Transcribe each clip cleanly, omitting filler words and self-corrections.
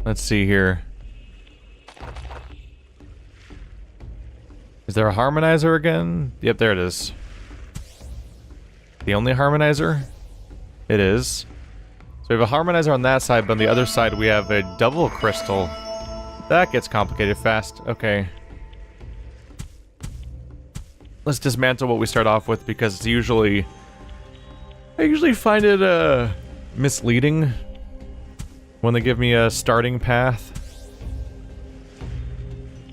Let's see here. Is there a harmonizer again? Yep, there it is. The only harmonizer? It is. So we have a harmonizer on that side, but on the other side we have a double crystal. That gets complicated fast. Okay. Let's dismantle what we start off with because it's usually... I usually find it misleading when they give me a starting path.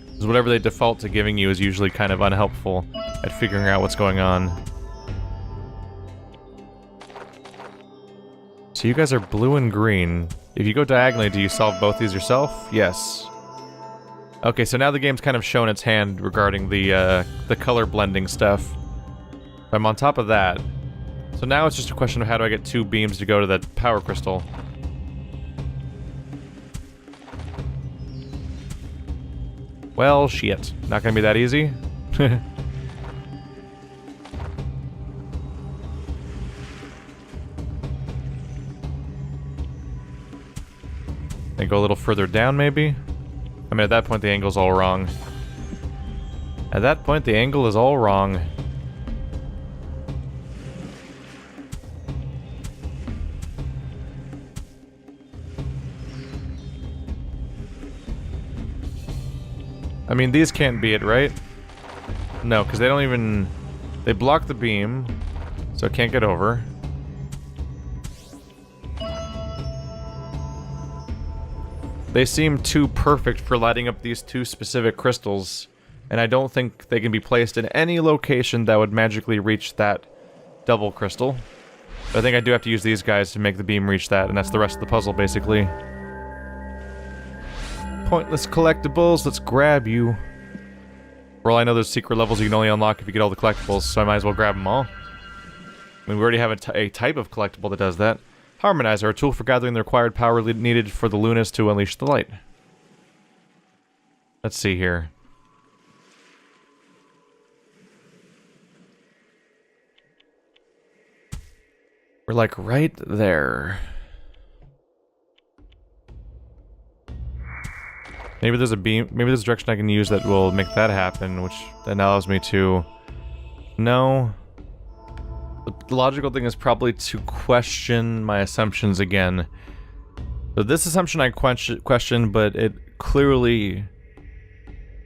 Because whatever they default to giving you is usually kind of unhelpful at figuring out what's going on. So you guys are blue and green. If you go diagonally, do you solve both these yourself? Yes. Okay, so now the game's kind of shown its hand regarding the color blending stuff. I'm on top of that. So now it's just a question of how do I get 2 beams to go to that power crystal. Well, shit. Not gonna be that easy. And go a little further down, maybe? I mean, at that point, the angle's all wrong. At that point, the angle is all wrong. I mean, these can't be it, right? No, because they don't even... They block the beam, so it can't get over. They seem too perfect for lighting up these 2 specific crystals, and I don't think they can be placed in any location that would magically reach that double crystal. But I think I do have to use these guys to make the beam reach that, and that's the rest of the puzzle, basically. Pointless collectibles, let's grab you. For all I know, there's secret levels you can only unlock if you get all the collectibles, so I might as well grab them all. I mean, we already have a type of collectible that does that. Harmonizer, a tool for gathering the required power needed for the lunas to unleash the light. Let's see here. We're like right there. Maybe there's a beam, maybe there's a direction I can use that will make that happen, which then allows me to... No. The logical thing is probably to question my assumptions again. So this assumption I question, but it clearly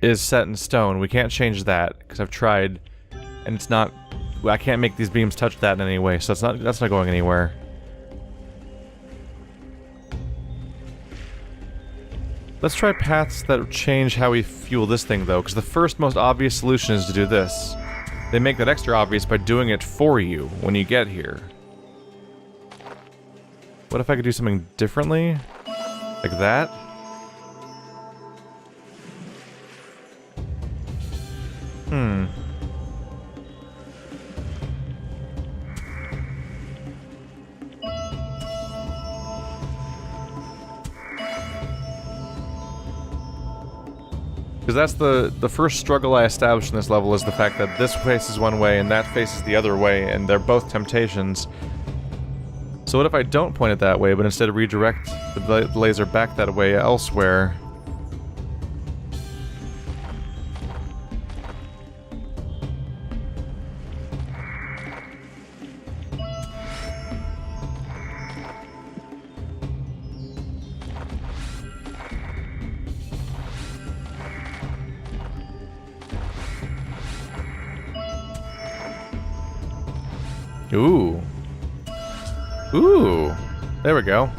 is set in stone. We can't change that, because I've tried, and it's not... I can't make these beams touch that in any way, so that's not going anywhere. Let's try paths that change how we fuel this thing, though, because the first most obvious solution is to do this. They make that extra obvious by doing it for you when you get here. What if I could do something differently? Like that? Because that's the first struggle I established in this level is the fact that this face is one way and that face is the other way, and they're both temptations. So what if I don't point it that way, but instead redirect the laser back that way elsewhere? Ooh. Ooh. There we go.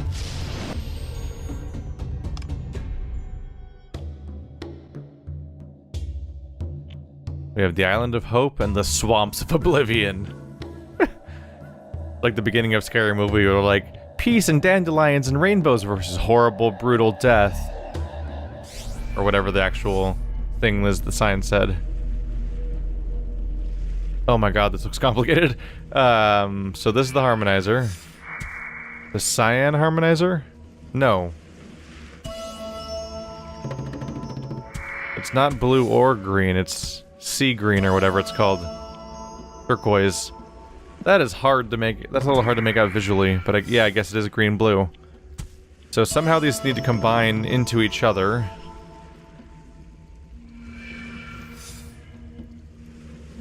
We have the Island of Hope and the Swamps of Oblivion. Like the beginning of Scary Movie, where like, peace and dandelions and rainbows versus horrible, brutal death. Or whatever the actual thing was the sign said. Oh my god, this looks complicated. So this is the harmonizer. The Cyan harmonizer? No. It's not blue or green, it's sea green or whatever it's called. Turquoise. That is hard to make, that's a little hard to make out visually, but yeah, I guess it is green-blue. So somehow these need to combine into each other.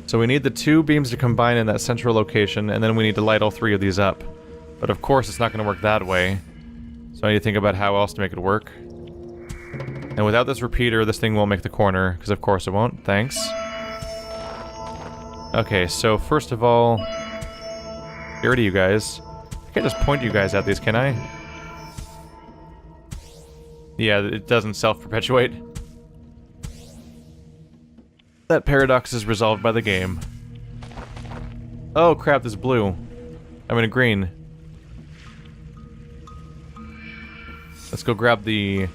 So we need the two beams to combine in that central location, and then we need to light all three of these up. But of course it's not going to work that way. So I need to think about how else to make it work. And without this repeater, this thing won't make the corner, because of course it won't. Thanks. Okay, so first of all... Get rid of you guys. I can't just point you guys at these, can I? Yeah, it doesn't self-perpetuate. That paradox is resolved by the game. Oh crap, this is blue. I'm in a green. Let's go grab the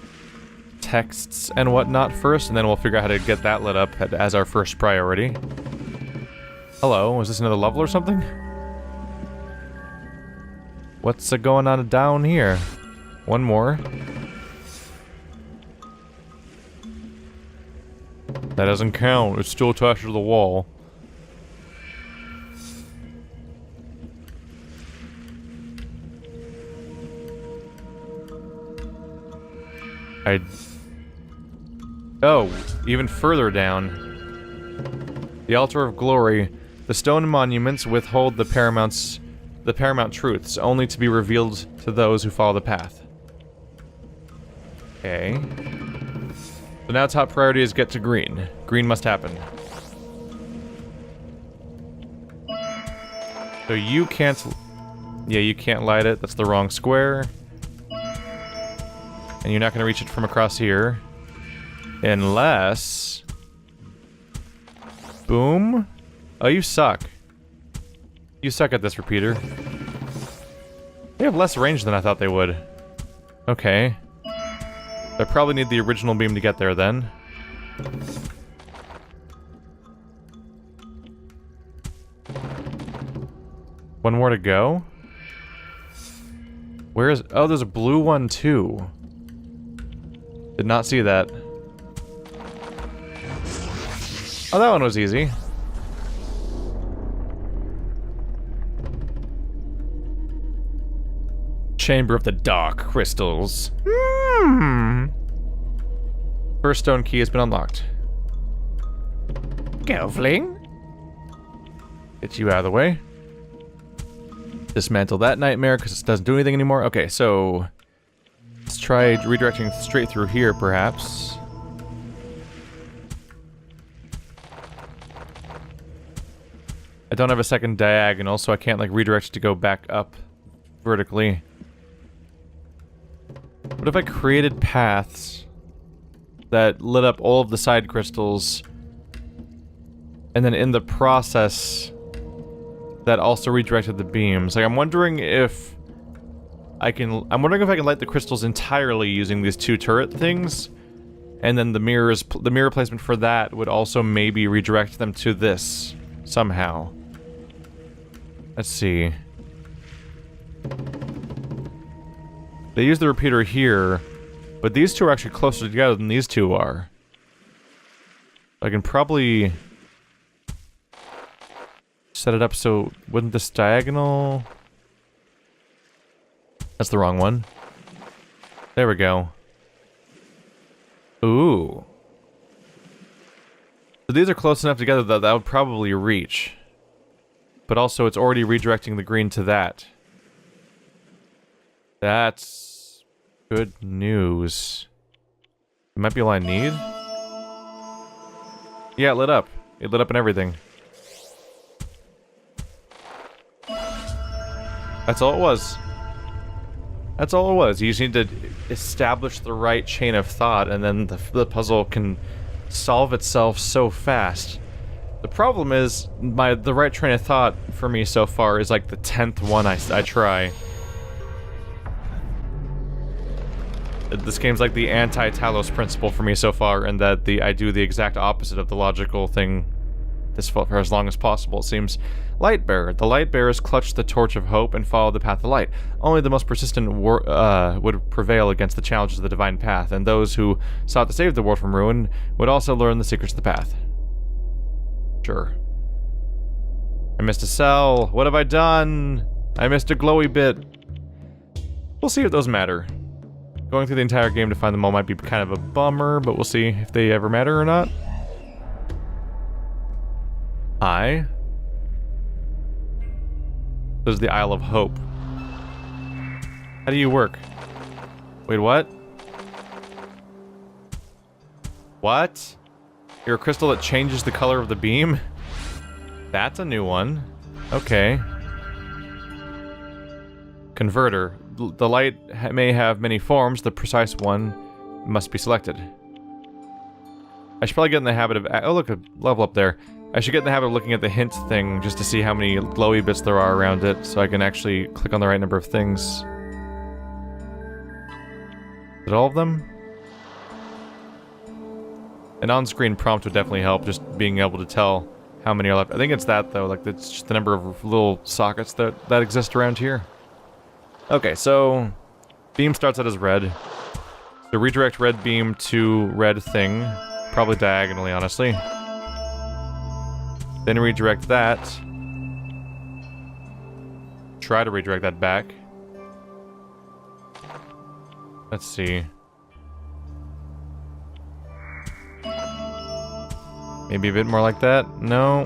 texts and whatnot first, and then we'll figure out how to get that lit up as our first priority. Hello, is this another level or something? What's going on down here? One more. That doesn't count. It's still attached to the wall. Oh, even further down. The altar of glory. The stone monuments withhold the paramount truths, only to be revealed to those who follow the path. Okay. So now top priority is get to green. Green must happen. So you can't... Yeah, you can't light it. That's the wrong square. And you're not going to reach it from across here. Unless... Boom. Oh, you suck. You suck at this, repeater. They have less range than I thought they would. Okay. I probably need the original beam to get there, then. One more to go? Where is... Oh, there's a blue one, too. Did not see that. Oh, that one was easy. Chamber of the Dark Crystals. First stone key has been unlocked. Gelfling. Get you out of the way. Dismantle that nightmare because it doesn't do anything anymore. Okay, so... Let's try redirecting straight through here, perhaps. I don't have a second diagonal, so I can't, like, redirect it to go back up vertically. What if I created paths that lit up all of the side crystals, and then in the process, that also redirected the beams? Like, I'm wondering if I can light the crystals entirely using these two turret things, and then the mirror placement for that would also maybe redirect them to this somehow. Let's see. They use the repeater here, but these two are actually closer together than these two are. I can probably set it up so wouldn't this diagonal... That's the wrong one. There we go. Ooh. So these are close enough together that that would probably reach. But also it's already redirecting the green to that. That's good news. It might be all I need. Yeah, it lit up. It lit up and everything. That's all it was. That's all it was. You just need to establish the right chain of thought, and then the puzzle can solve itself so fast. The problem is, the right train of thought for me so far is like the 10th one I try. This game's like the anti-Talos principle for me so far, in that I do the exact opposite of the logical thing for as long as possible, it seems. Lightbearer. The Lightbearers clutch the torch of hope and follow the path of light. Only the most persistent would prevail against the challenges of the divine path, and those who sought to save the world from ruin would also learn the secrets of the path. Sure. I missed a cell. What have I done? I missed a glowy bit. We'll see if those matter. Going through the entire game to find them all might be kind of a bummer, but we'll see if they ever matter or not. Hi. This is the Isle of Hope. How do you work? Wait, what? What? You're a crystal that changes the color of the beam? That's a new one. Okay. Converter. The light may have many forms. The precise one must be selected. I should probably get in the habit of... Oh, look, a level up there. I should get in the habit of looking at the hint thing just to see how many glowy bits there are around it, so I can actually click on the right number of things. Is it all of them? An on-screen prompt would definitely help, just being able to tell how many are left. I think it's that, though, like, it's just the number of little sockets that exist around here. Okay, so... beam starts out as red. So redirect red beam to red thing. Probably diagonally, honestly. Then redirect that. Try to redirect that back. Let's see. Maybe a bit more like that? No.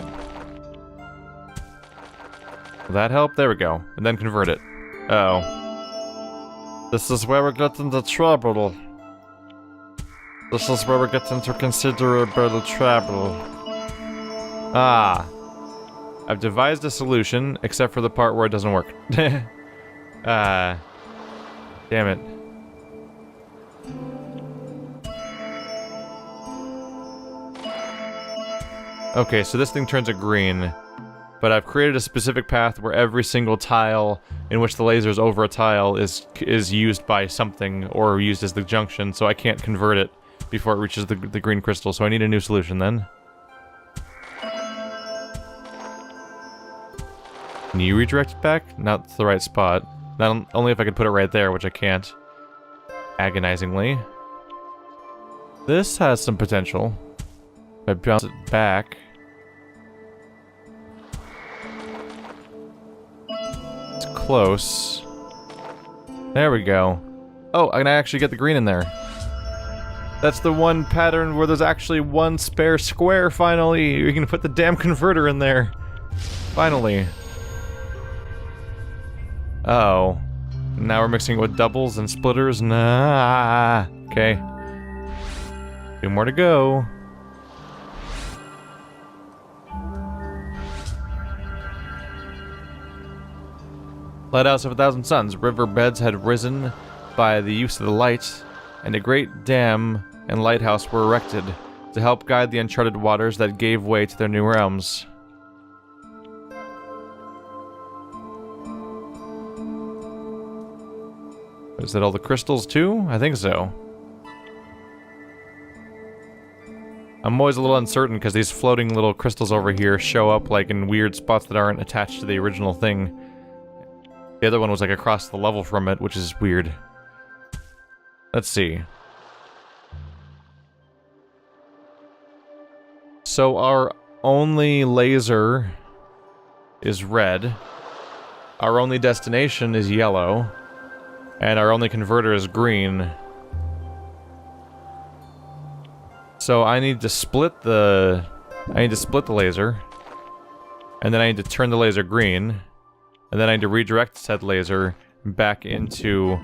Will that help? There we go. And then convert it. Uh-oh. This is where we get into trouble. This is where we get into considerable trouble. Ah. I've devised a solution, except for the part where it doesn't work. Damn it. Okay, so this thing turns it green. But I've created a specific path where every single tile in which the laser is over a tile is used by something, or used as the junction, so I can't convert it before it reaches the green crystal, so I need a new solution then. Can you redirect it back? Not to the right spot. Not only if I could put it right there, which I can't. Agonizingly. This has some potential. If I bounce it back... it's close. There we go. Oh, I can actually get the green in there. That's the one pattern where there's actually one spare square, finally! We can put the damn converter in there. Finally. Oh. Now we're mixing it with doubles and splitters? Nah. Okay. 2 more to go. Lighthouse of 1,000 Suns. River beds had risen by the use of the light, and a great dam and lighthouse were erected to help guide the uncharted waters that gave way to their new realms. Is that all the crystals too? I think so. I'm always a little uncertain because these floating little crystals over here show up like in weird spots that aren't attached to the original thing. The other one was like across the level from it, which is weird. Let's see. So our only laser is red. Our only destination is yellow. And our only converter is green. So I need to split the... laser. And then I need to turn the laser green. And then I need to redirect said laser back into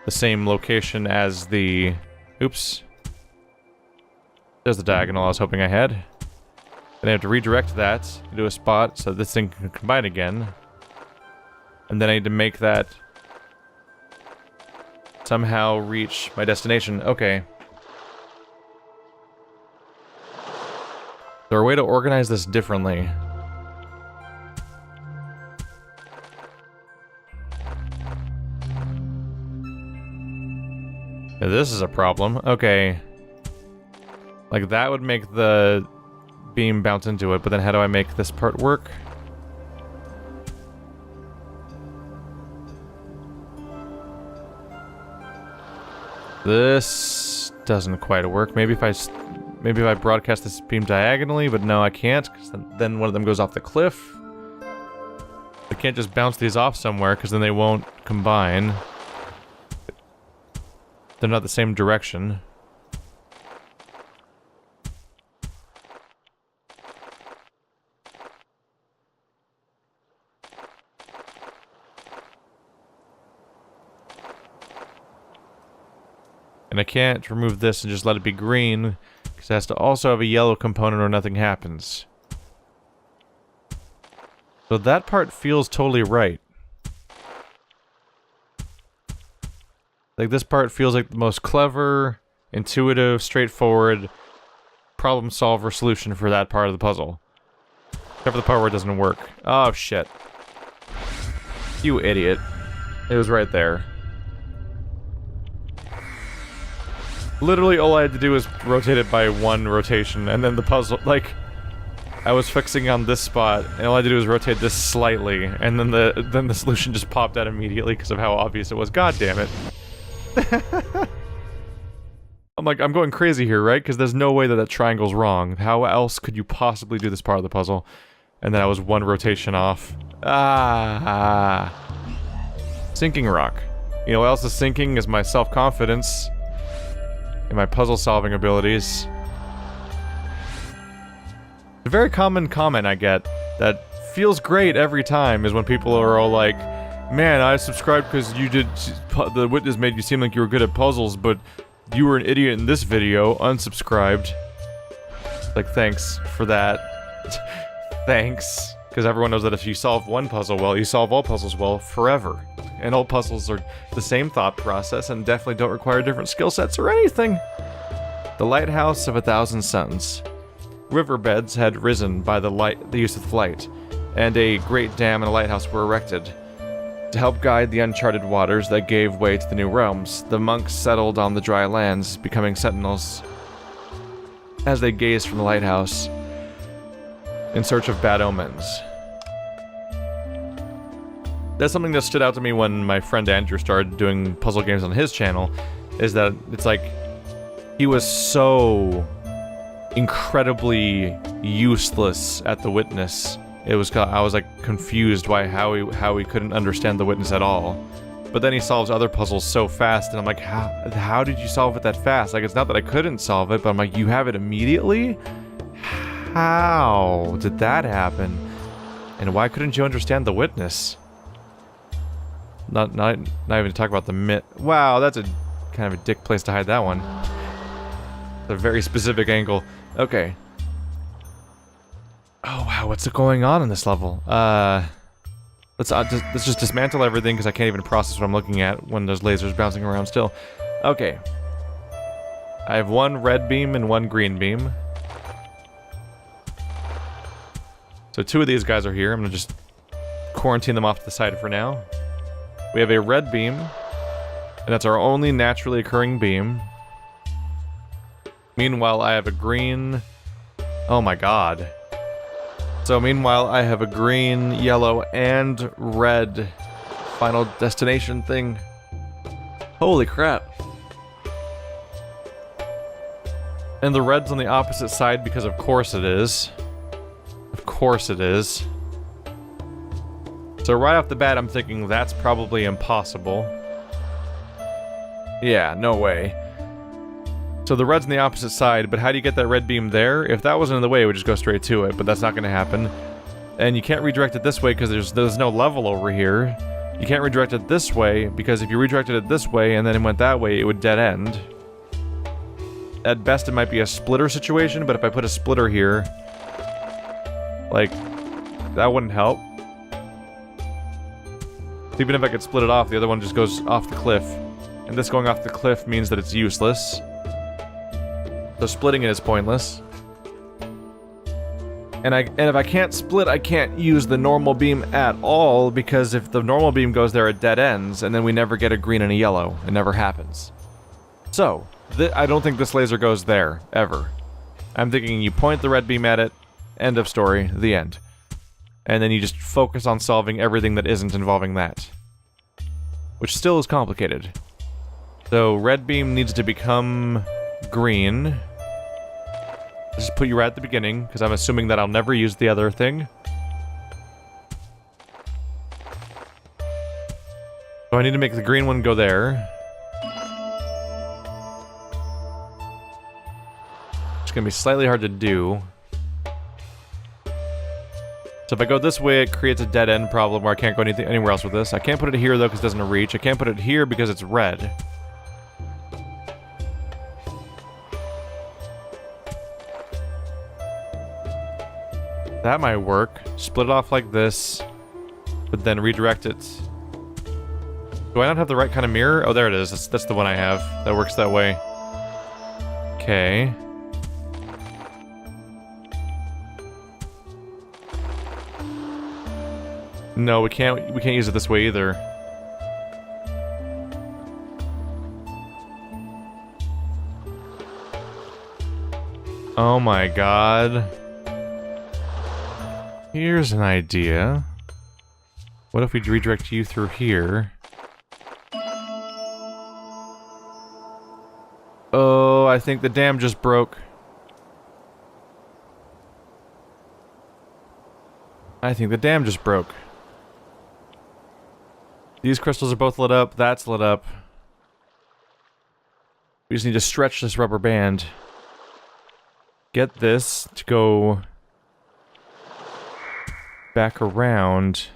the same location as the... Oops. There's the diagonal I was hoping I had. Then I have to redirect that into a spot so this thing can combine again. And then I need to make that somehow reach my destination. Okay. Is there a way to organize this differently? Yeah, this is a problem. Okay. Like, that would make the beam bounce into it, but then how do I make this part work? This doesn't quite work. Maybe if I broadcast this beam diagonally, but no, I can't, because then one of them goes off the cliff. I can't just bounce these off somewhere, because then they won't combine. they're not the same direction. And I can't remove this and just let it be green, because it has to also have a yellow component or nothing happens. So that part feels totally right. Like, this part feels like the most clever, intuitive, straightforward problem solver solution for that part of the puzzle. Except for the part where it doesn't work. Oh, shit. You idiot. It was right there. Literally all I had to do was rotate it by one rotation, and then the puzzle, like, I was fixing on this spot, and all I had to do was rotate this slightly, and then the solution just popped out immediately because of how obvious it was. God damn it. I'm like, I'm going crazy here, right? Because there's no way that that triangle's wrong. How else could you possibly do this part of the puzzle? And then I was one rotation off. Ah. Sinking rock. You know what else is sinking is my self-confidence and my puzzle-solving abilities. A very common comment I get that feels great every time is when people are all like, man, I subscribed because you did, the witness made you seem like you were good at puzzles, but you were an idiot in this video, unsubscribed. Like, thanks for that. Thanks. Because everyone knows that if you solve one puzzle well, you solve all puzzles well forever. And all puzzles are the same thought process and definitely don't require different skill sets or anything. The Lighthouse of 1,000 Suns. Riverbeds had risen by the use of light, and a great dam and a lighthouse were erected. To help guide the uncharted waters that gave way to the new realms, the monks settled on the dry lands, becoming sentinels as they gazed from the lighthouse in search of bad omens. That's something that stood out to me when my friend Andrew started doing puzzle games on his channel, is that it's like, he was so incredibly useless at the witness. I was like confused by how he couldn't understand the witness at all. But then he solves other puzzles so fast, and I'm like, how did you solve it that fast? Like, it's not that I couldn't solve it, but I'm like, you have it immediately? How did that happen? And why couldn't you understand the witness? Not even to talk about the myth. Wow, that's a kind of a dick place to hide that one. It's a very specific angle. Okay. Oh wow, what's going on in this level? Let's just dismantle everything because I can't even process what I'm looking at when there's lasers bouncing around still. Okay. I have one red beam and one green beam. So two of these guys are here. I'm gonna just quarantine them off to the side for now. We have a red beam, and that's our only naturally occurring beam. Meanwhile, I have a green... Oh my god. So meanwhile, I have a green, yellow, and red final destination thing. Holy crap. And the red's on the opposite side because of course it is. Of course it is. So right off the bat, I'm thinking that's probably impossible. Yeah, no way. So the red's on the opposite side, but how do you get that red beam there? If that wasn't in the way, it would just go straight to it, but that's not going to happen. And you can't redirect it this way because there's no level over here. You can't redirect it this way because if you redirected it this way and then it went that way, it would dead end. At best, it might be a splitter situation, but if I put a splitter here, like, that wouldn't help. Even if I could split it off, the other one just goes off the cliff. And this going off the cliff means that it's useless. So splitting it is pointless. And if I can't split, I can't use the normal beam at all, because if the normal beam goes there, it dead ends, and then we never get a green and a yellow. It never happens. So, I don't think this laser goes there, ever. I'm thinking you point the red beam at it, end of story, the end. And then you just focus on solving everything that isn't involving that. Which still is complicated. So, red beam needs to become green. Let's just put you right at the beginning, because I'm assuming that I'll never use the other thing. So I need to make the green one go there. gonna be slightly hard to do. So if I go this way, it creates a dead end problem where I can't go anywhere else with this. I can't put it here though because it doesn't reach. I can't put it here because it's red. That might work. Split it off like this, but then redirect it. Do I not have the right kind of mirror? Oh, there it is. That's the one I have. That works that way. Okay. No, we can't use it this way either. Oh my god. Here's an idea. What if we redirect you through here? Oh, I think the dam just broke. I think the dam just broke. These crystals are both lit up, that's lit up. We just need to stretch this rubber band. Get this to go back around.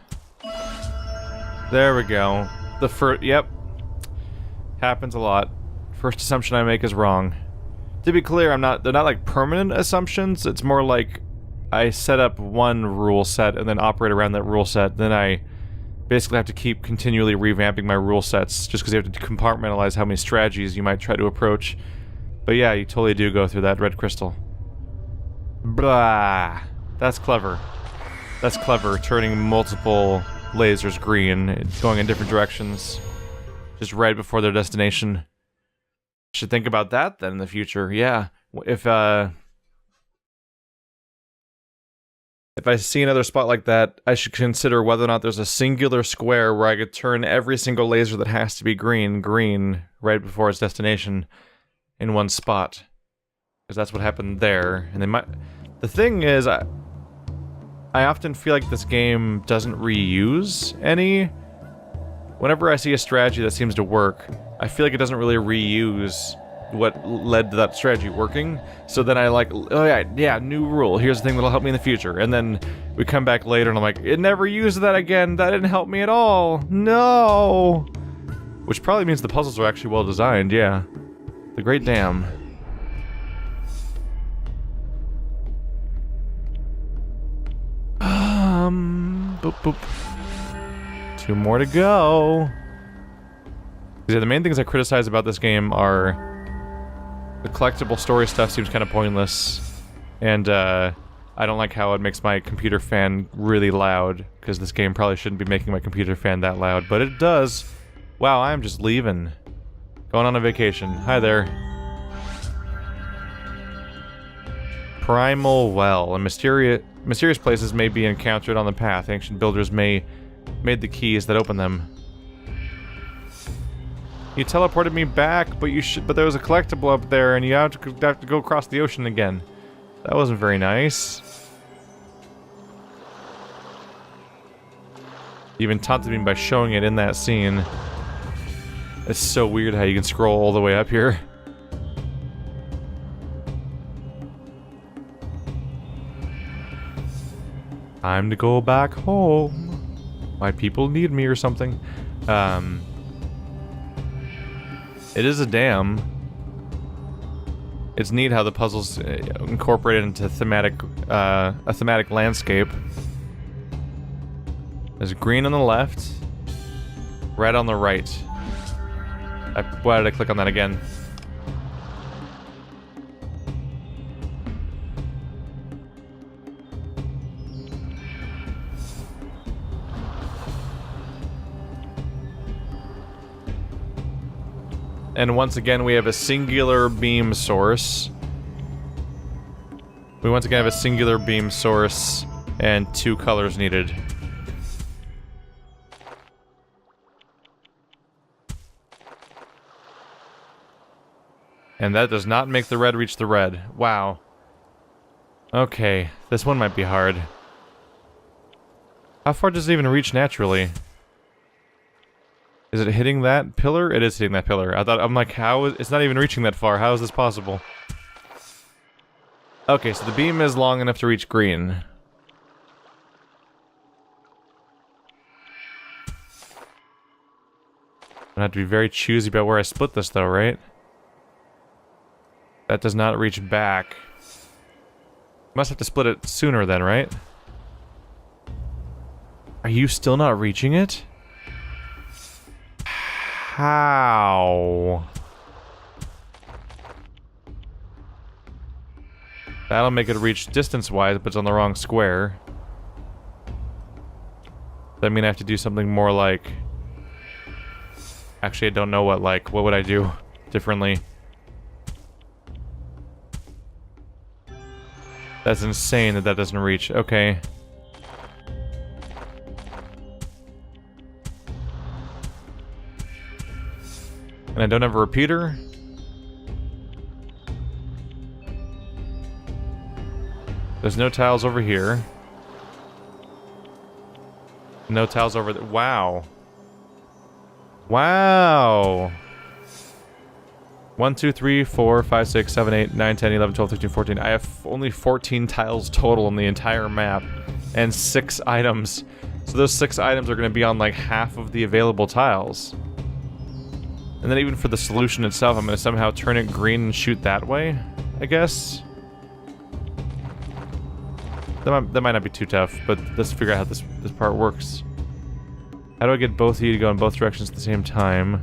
There we go. The first, yep. Happens a lot. First assumption I make is wrong. To be clear, they're not like permanent assumptions, it's more like I set up one rule set and then operate around that rule set, then I basically have to keep continually revamping my rule sets just because you have to compartmentalize how many strategies you might try to approach. But yeah, you totally do go through that red crystal. Blah. That's clever. That's clever, turning multiple lasers green, going in different directions, just right before their destination. Should think about that then in the future. Yeah, if I see another spot like that, I should consider whether or not there's a singular square where I could turn every single laser that has to be green right before its destination in one spot. Because that's what happened there. And they might... The thing is, I often feel like this game doesn't reuse any. Whenever I see a strategy that seems to work, I feel like it doesn't really reuse what led to that strategy working. So then I like, oh yeah, new rule. Here's the thing that'll help me in the future. And then we come back later and I'm like, it never used that again. That didn't help me at all. No! Which probably means the puzzles are actually well designed, yeah. The Great Dam. Boop boop. 2 more to go. Yeah, the main things I criticize about this game are the collectible story stuff seems kind of pointless, and I don't like how it makes my computer fan really loud, because this game probably shouldn't be making my computer fan that loud, but it does. Wow, I'm just leaving. Going on a vacation. Hi there. Primal Well. And mysterious places may be encountered on the path. Ancient builders made the keys that open them. You teleported me back, but there was a collectible up there, and you have to go across the ocean again. That wasn't very nice. You even taunted me by showing it in that scene. It's so weird how you can scroll all the way up here. Time to go back home. My people need me or something. It is a dam. It's neat how the puzzle's incorporated into a thematic landscape. There's green on the left, red on the right. Why did I click on that again? And once again, we have a singular beam source. We once again have a singular beam source and 2 colors needed. And that does not make the red reach the red. Wow. Okay, this one might be hard. How far does it even reach naturally? Is it hitting that pillar? It is hitting that pillar. I'm like, how is... It's not even reaching that far. How is this possible? Okay, so the beam is long enough to reach green. I have to be very choosy about where I split this, though, right? That does not reach back. Must have to split it sooner then, right? Are you still not reaching it? How? That'll make it reach distance-wise, but it's on the wrong square. That mean I have to do something more like... Actually, I don't know what, like, what would I do differently? That's insane that that doesn't reach. Okay. And I don't have a repeater? There's no tiles over here. No tiles over there. Wow. Wow. 1, 2, 3, 4, 5, 6, 7, 8, 9, 10, 11, 12, 13, 14. I have only 14 tiles total in the entire map. And 6 items. So those 6 items are going to be on like half of the available tiles. And then even for the solution itself, I'm going to somehow turn it green and shoot that way, I guess. That might not be too tough, but let's figure out how this part works. How do I get both of you to go in both directions at the same time?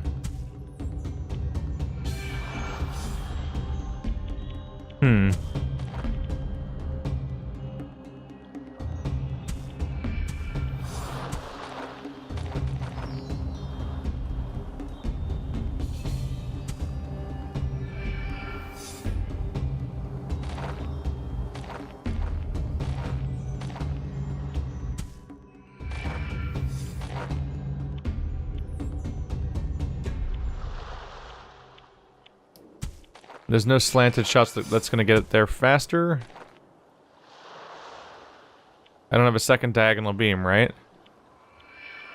There's no slanted shots that's going to get it there faster. I don't have a second diagonal beam, right?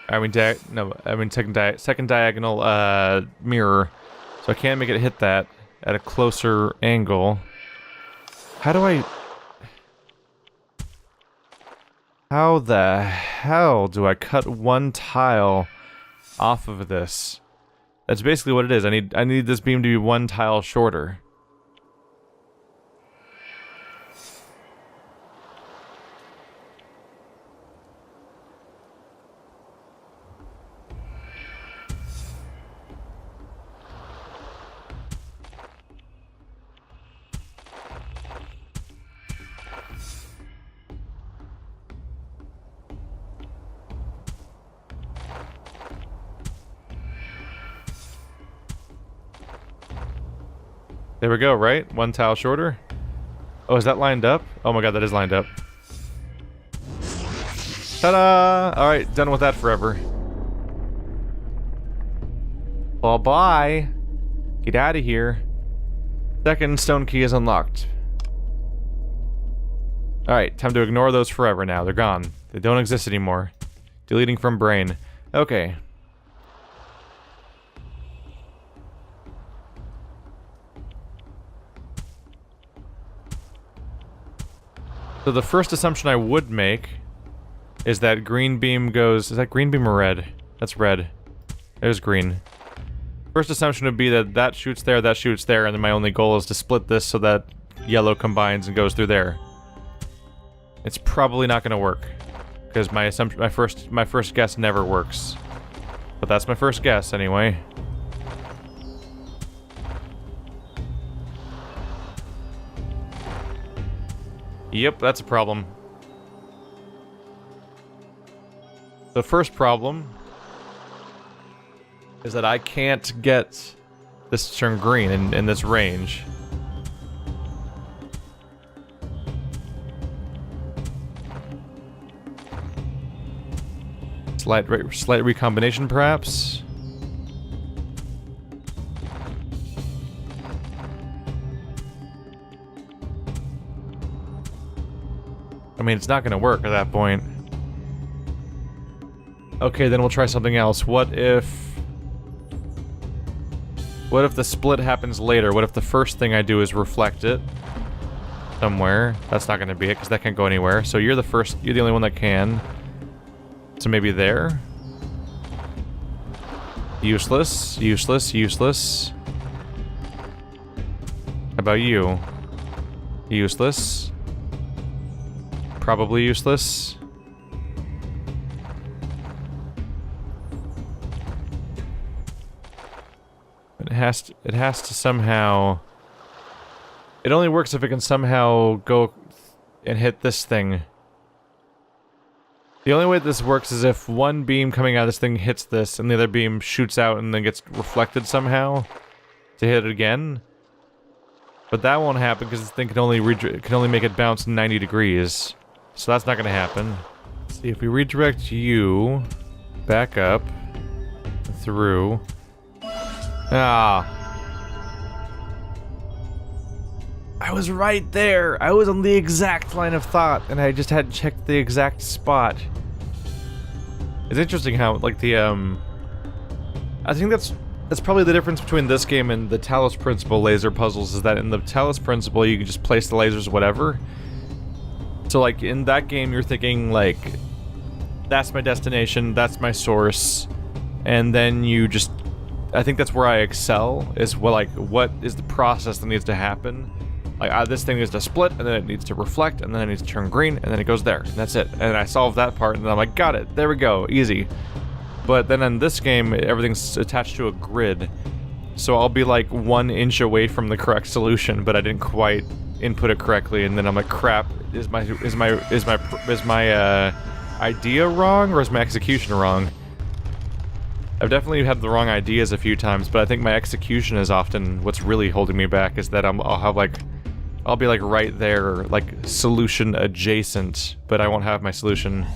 I mean, second diagonal mirror. So I can't make it hit that at a closer angle. How the hell do I cut one tile off of this? That's basically what it is. I need this beam to be one tile shorter. There we go, right? One tile shorter. Oh, is that lined up? Oh my god, that is lined up. Ta-da! Alright, done with that forever. Bye-bye. Get out of here. Second stone key is unlocked. Alright, time to ignore those forever now. They're gone. They don't exist anymore. Deleting from brain. Okay. So the first assumption I would make is that green beam goes... Is that green beam or red? That's red. There's green. First assumption would be that that shoots there, and then my only goal is to split this so that yellow combines and goes through there. It's probably not going to work, because my assumption, my first guess never works. But that's my first guess anyway. Yep, that's a problem. The first problem is that I can't get this to turn green in this range. Slight recombination, perhaps? I mean, it's not gonna work at that point. Okay, then we'll try something else. What if the split happens later? What if the first thing I do is reflect it? somewhere. That's not going to be it because that can't go anywhere. So you're the first, you're the only one that can. So maybe there. Useless, useless, useless. How about you? Useless. Probably useless. It has to somehow... It only works if it can somehow go and hit this thing. The only way this works is if one beam coming out of this thing hits this, and the other beam shoots out and then gets reflected somehow to hit it again. But that won't happen because this thing can only make it bounce 90 degrees. So that's not going to happen. Let's see, if we redirect you back up through... Ah. I was right there. I was on the exact line of thought, and I just had checked the exact spot. It's interesting how, like, the, I think that's probably the difference between this game and the Talos Principle laser puzzles, is that in the Talos Principle, you can just place the lasers whatever. So, like, in that game, you're thinking, like, that's my destination, that's my source, and then you just... I think that's where I excel, is, well, like, what is the process that needs to happen? Like, this thing needs to split, and then it needs to reflect, and then it needs to turn green, and then it goes there, and that's it. And I solved that part, and then I'm like, got it, there we go, easy. But then in this game, everything's attached to a grid, so I'll be like 1 inch away from the correct solution, but I didn't quite input it correctly, and then I'm like, crap, is my idea wrong, or is my execution wrong? I've definitely had the wrong ideas a few times, but I think my execution is often what's really holding me back, is that I'll be like right there, like solution adjacent, but I won't have my solution